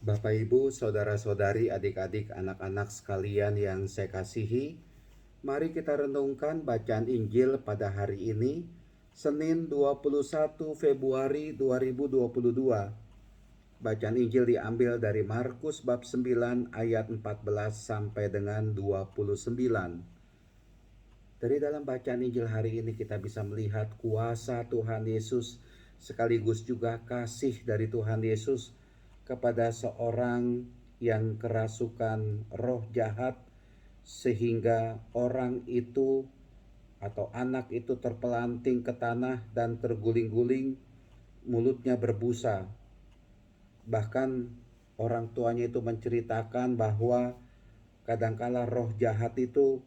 Bapak Ibu, saudara-saudari, adik-adik, anak-anak sekalian yang saya kasihi, mari kita renungkan bacaan Injil pada hari ini, Senin 21 Februari 2022. Bacaan Injil diambil dari Markus bab 9 ayat 14 sampai dengan 29. Dari dalam bacaan Injil hari ini kita bisa melihat kuasa Tuhan Yesus sekaligus juga kasih dari Tuhan Yesus kepada seorang yang kerasukan roh jahat, sehingga orang itu atau anak itu terpelanting ke tanah dan terguling-guling, mulutnya berbusa. Bahkan orang tuanya itu menceritakan bahwa kadangkala roh jahat itu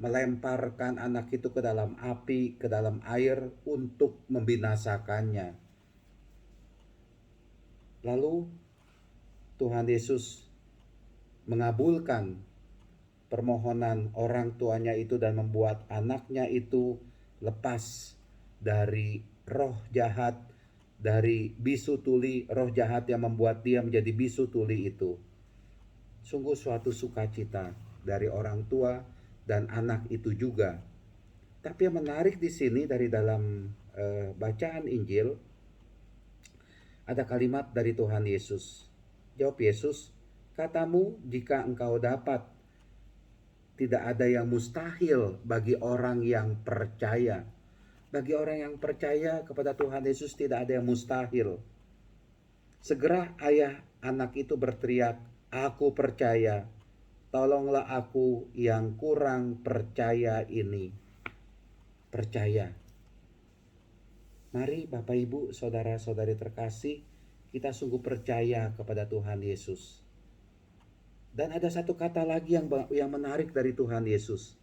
melemparkan anak itu ke dalam api, ke dalam air untuk membinasakannya. Lalu Tuhan Yesus mengabulkan permohonan orang tuanya itu dan membuat anaknya itu lepas dari roh jahat, dari bisu tuli, roh jahat yang membuat dia menjadi bisu tuli itu. Sungguh suatu sukacita dari orang tua dan anak itu juga. Tapi yang menarik di sini dari dalam bacaan Injil, ada kalimat dari Tuhan Yesus. Jawab Yesus, katamu jika engkau dapat. Tidak ada yang mustahil bagi orang yang percaya. Bagi orang yang percaya kepada Tuhan Yesus tidak ada yang mustahil. Segera ayah anak itu berteriak, aku percaya, tolonglah aku yang kurang percaya ini. Percaya. Mari Bapak Ibu, saudara-saudari terkasih, kita sungguh percaya kepada Tuhan Yesus. Dan ada satu kata lagi yang menarik dari Tuhan Yesus.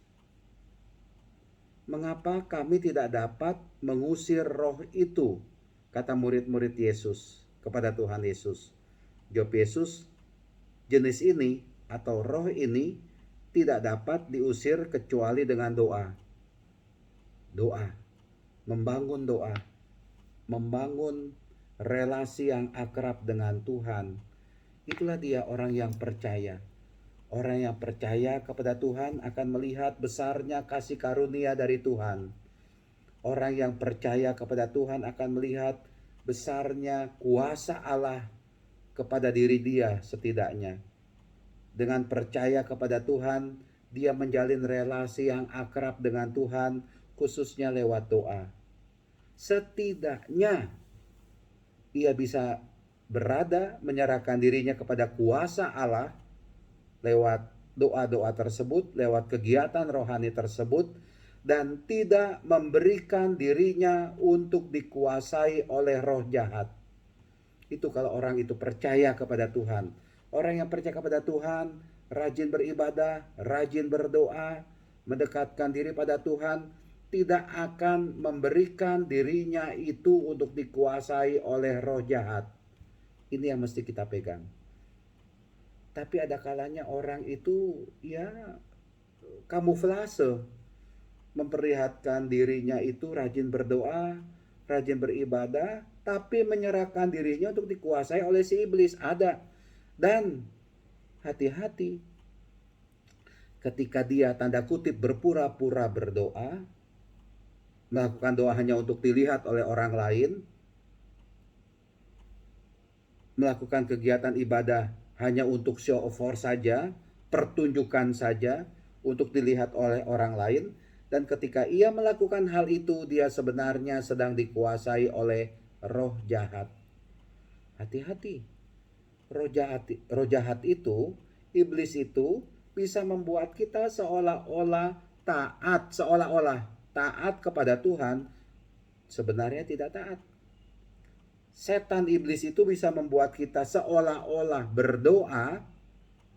Mengapa kami tidak dapat mengusir roh itu? Kata murid-murid Yesus kepada Tuhan Yesus. Jawab Yesus, jenis ini atau roh ini tidak dapat diusir kecuali dengan doa. Doa, membangun doa, membangun relasi yang akrab dengan Tuhan. Itulah dia orang yang percaya. Orang yang percaya kepada Tuhan akan melihat besarnya kasih karunia dari Tuhan. Orang yang percaya kepada Tuhan akan melihat besarnya kuasa Allah kepada diri dia setidaknya. Dengan percaya kepada Tuhan, dia menjalin relasi yang akrab dengan Tuhan, khususnya lewat doa. Setidaknya ia bisa berada menyerahkan dirinya kepada kuasa Allah lewat doa-doa tersebut, lewat kegiatan rohani tersebut, dan tidak memberikan dirinya untuk dikuasai oleh roh jahat. Itu kalau orang itu percaya kepada Tuhan. Orang yang percaya kepada Tuhan, rajin beribadah, rajin berdoa, mendekatkan diri pada Tuhan, tidak akan memberikan dirinya itu untuk dikuasai oleh roh jahat. Ini yang mesti kita pegang. Tapi ada kalanya orang itu ya kamuflase, memperlihatkan dirinya itu rajin berdoa, rajin beribadah, tapi menyerahkan dirinya untuk dikuasai oleh si iblis. Ada. Dan hati-hati ketika dia tanda kutip berpura-pura berdoa, melakukan doa hanya untuk dilihat oleh orang lain, melakukan kegiatan ibadah hanya untuk show of force saja, pertunjukan saja untuk dilihat oleh orang lain, dan ketika ia melakukan hal itu dia sebenarnya sedang dikuasai oleh roh jahat. Hati-hati. Roh jahat itu, iblis itu bisa membuat kita seolah-olah taat kepada Tuhan, sebenarnya tidak taat. Setan iblis itu bisa membuat kita seolah-olah berdoa,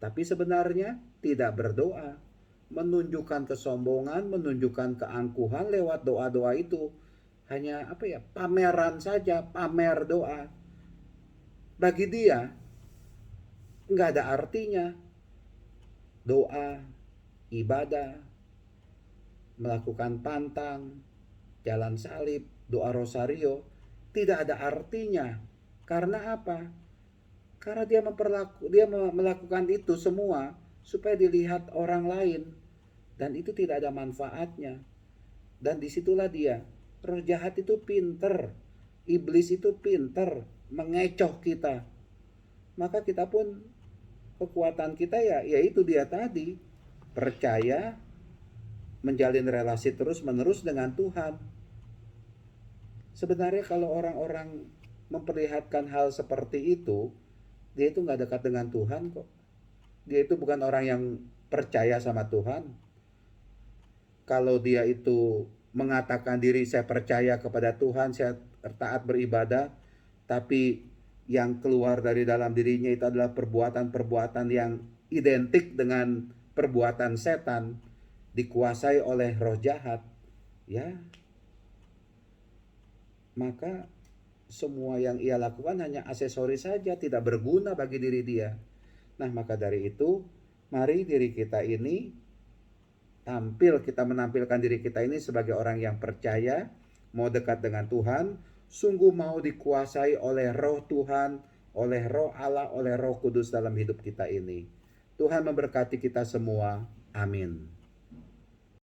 tapi sebenarnya tidak berdoa. Menunjukkan kesombongan, menunjukkan keangkuhan lewat doa-doa itu. Hanya pameran saja, pamer doa. Bagi dia, nggak ada artinya. Doa, ibadah, melakukan pantang, jalan salib, doa rosario, tidak ada artinya. Karena apa? Karena dia melakukan itu semua supaya dilihat orang lain, dan itu tidak ada manfaatnya. Dan disitulah dia, roh jahat itu pinter, iblis itu pinter mengecoh kita. Maka kita pun, kekuatan kita yaitu dia tadi, percaya, menjalin relasi terus menerus dengan Tuhan. Sebenarnya kalau orang-orang memperlihatkan hal seperti itu, dia itu gak dekat dengan Tuhan kok. Dia itu bukan orang yang percaya sama Tuhan. Kalau dia itu mengatakan diri saya percaya kepada Tuhan, saya taat beribadah, tapi yang keluar dari dalam dirinya itu adalah perbuatan-perbuatan yang identik dengan perbuatan setan, dikuasai oleh roh jahat, ya, maka semua yang ia lakukan hanya aksesoris saja, tidak berguna bagi diri dia. Nah, maka dari itu, mari diri kita ini kita menampilkan diri kita ini sebagai orang yang percaya, mau dekat dengan Tuhan, sungguh mau dikuasai oleh roh Tuhan, oleh roh Allah, oleh roh kudus dalam hidup kita ini. Tuhan memberkati kita semua. Amin.